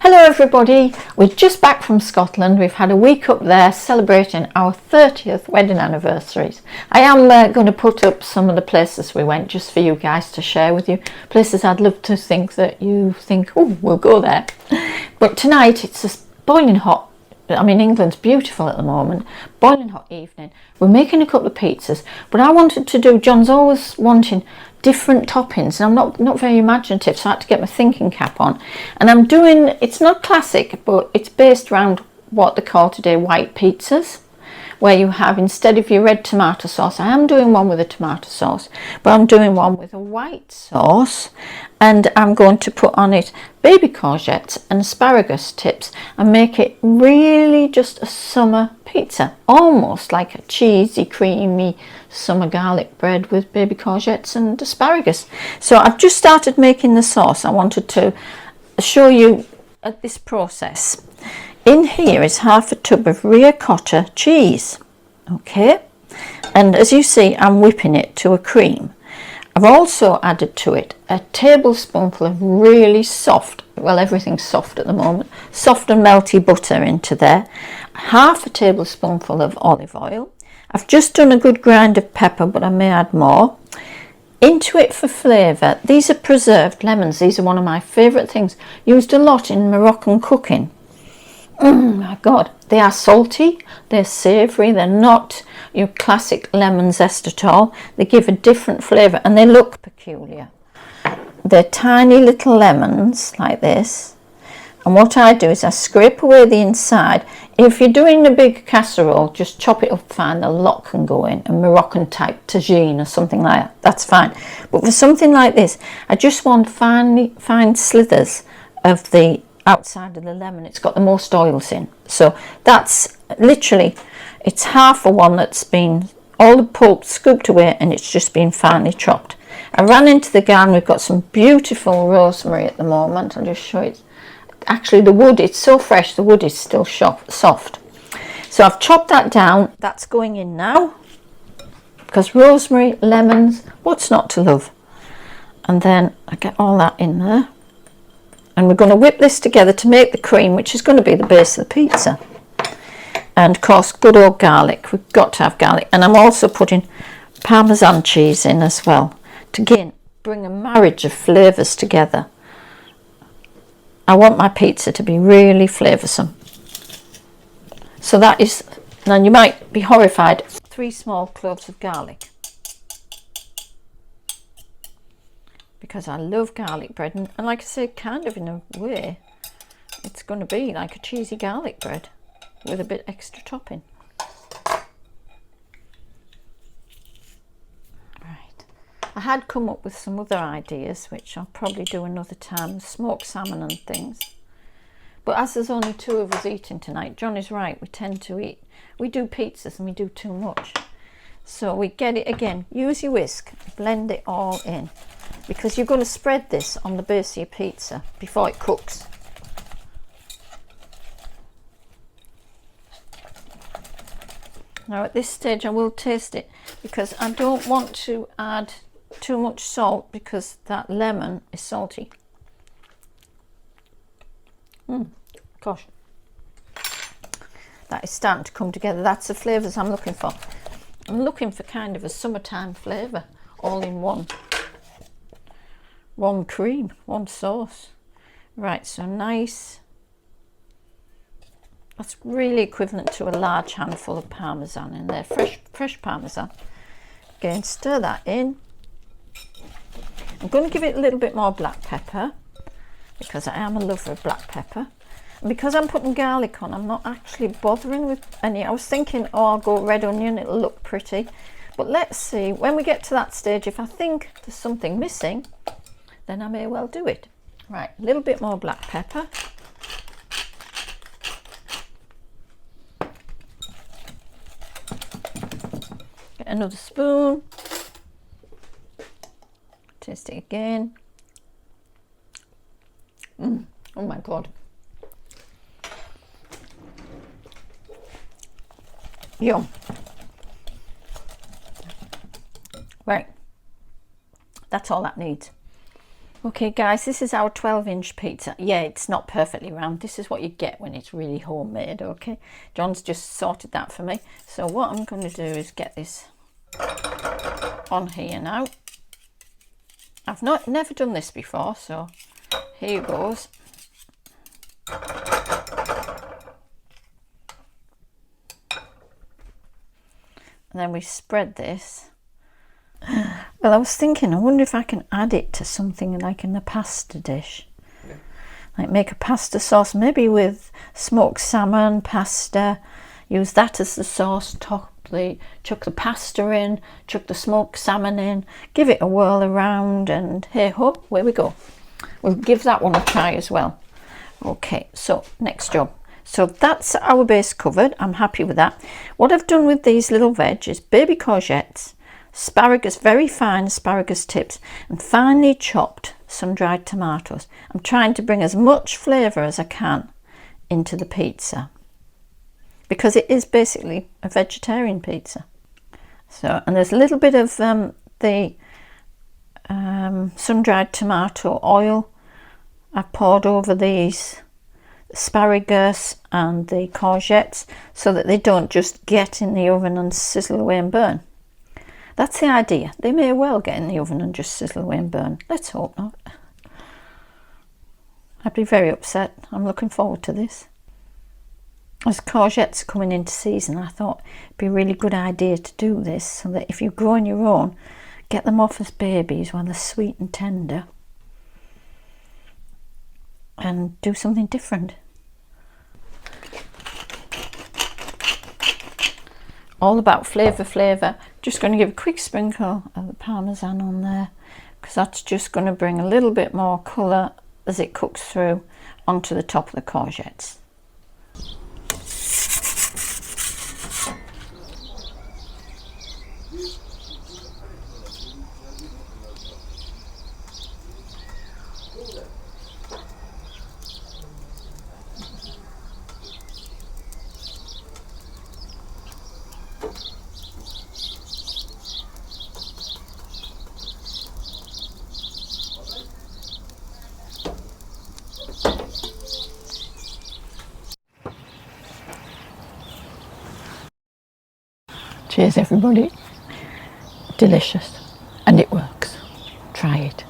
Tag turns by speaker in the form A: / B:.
A: Hello everybody, we're just back from Scotland. We've had a week up there celebrating our 30th wedding anniversaries. I am going to put up some of the places we went just for you guys to share with you. Places I'd love to think that you think, oh, we'll go there. But tonight it's just boiling hot. I mean, England's beautiful at the moment. Boiling hot evening. We're making a couple of pizzas, but I wanted to do, John's always wanting different toppings, and I'm not very imaginative, so I had to get my thinking cap on. And I'm doing, it's not classic, but it's based around what they call today white pizzas, where you have, instead of your red tomato sauce, I am doing one with a tomato sauce, but I'm doing one with a white sauce, and I'm going to put on it baby courgettes and asparagus tips and make it really just a summer pizza, almost like a cheesy, creamy summer garlic bread with baby courgettes and asparagus. So I've just started making the sauce. I wanted to show you this process. In here is half a tub of ricotta cheese, okay, and as you see I'm whipping it to a cream. I've also added to it a tablespoonful of really soft, well, everything's soft at the moment, soft and melty butter into there, half a tablespoonful of olive oil. I've just done a good grind of pepper, but I may add more. Into it for flavour, these are preserved lemons. These are one of my favourite things, used a lot in Moroccan cooking. My God, they are salty, they're savoury, they're not your classic lemon zest at all. They give a different flavour and they look peculiar. They're tiny little lemons like this, and what I do is I scrape away the inside. If you're doing a big casserole, just chop it up fine, the lot can go in, a Moroccan type tagine or something like that, that's fine. But for something like this, I just want fine slithers of the outside of the lemon. It's got the most oils in, so that's literally, it's half a one that's been all the pulp scooped away and it's just been finely chopped. I ran into the garden. We've got some beautiful rosemary at the moment. I'll just show it. Actually the wood, it's so fresh, the wood is still soft. So I've chopped that down. That's going in now, because rosemary, lemons, what's not to love? And then I get all that in there. And we're going to whip this together to make the cream, which is going to be the base of the pizza. And of course, good old garlic. We've got to have garlic. And I'm also putting Parmesan cheese in as well, to again bring a marriage of flavours together. I want my pizza to be really flavoursome. So that is, now you might be horrified, 3 small cloves of garlic. Because I love garlic bread, and like I say, kind of in a way it's going to be like a cheesy garlic bread with a bit extra topping. Right, I had come up with some other ideas which I'll probably do another time, smoked salmon and things, but as there's only 2 of us eating tonight, John is right, we tend to eat, we do pizzas and we do too much, so we get it again, use your whisk, blend it all in, because you're going to spread this on the base of your pizza before it cooks. Now at this stage I will taste it, because I don't want to add too much salt because that lemon is salty. Gosh, that is starting to come together. That's the flavours I'm looking for. I'm looking for kind of a summertime flavour all in one cream, one sauce. Right, so nice. That's really equivalent to a large handful of Parmesan in there, fresh Parmesan. Again, stir that in. I'm going to give it a little bit more black pepper, because I am a lover of black pepper. And because I'm putting garlic on, I'm not actually bothering with any. I was thinking, oh, I'll go red onion, it'll look pretty. But let's see, when we get to that stage, if I think there's something missing, then I may well do it. Right, a little bit more black pepper. Get another spoon. Taste it again. Oh my God. Yum. Right, that's all that needs. Okay guys, this is our 12-inch pizza. Yeah, it's not perfectly round. This is what you get when it's really homemade, okay? John's just sorted that for me. So what I'm going to do is get this on here now. I've never done this before, so here goes. And then we spread this. Well, I was thinking, I wonder if I can add it to something like in a pasta dish. Yeah. Like make a pasta sauce, maybe with smoked salmon, pasta, use that as the sauce, chuck the pasta in, chuck the smoked salmon in, give it a whirl around, and hey ho, where we go. We'll give that one a try as well. Okay, so next job. So that's our base covered. I'm happy with that. What I've done with these little veg is baby courgettes, asparagus, very fine asparagus tips, and finely chopped sun-dried tomatoes. I'm trying to bring as much flavour as I can into the pizza because it is basically a vegetarian pizza. So, and there's a little bit of the sun-dried tomato oil I've poured over these asparagus and the courgettes so that they don't just get in the oven and sizzle away and burn. That's the idea. They may well get in the oven and just sizzle away and burn. Let's hope not. I'd be very upset. I'm looking forward to this. As courgettes are coming into season, I thought it'd be a really good idea to do this so that if you're growing your own, get them off as babies while they're sweet and tender and do something different. All about flavour. Just going to give a quick sprinkle of the parmesan on there because that's just going to bring a little bit more colour as it cooks through onto the top of the courgettes. Cheers everybody. Delicious. And it works. Try it.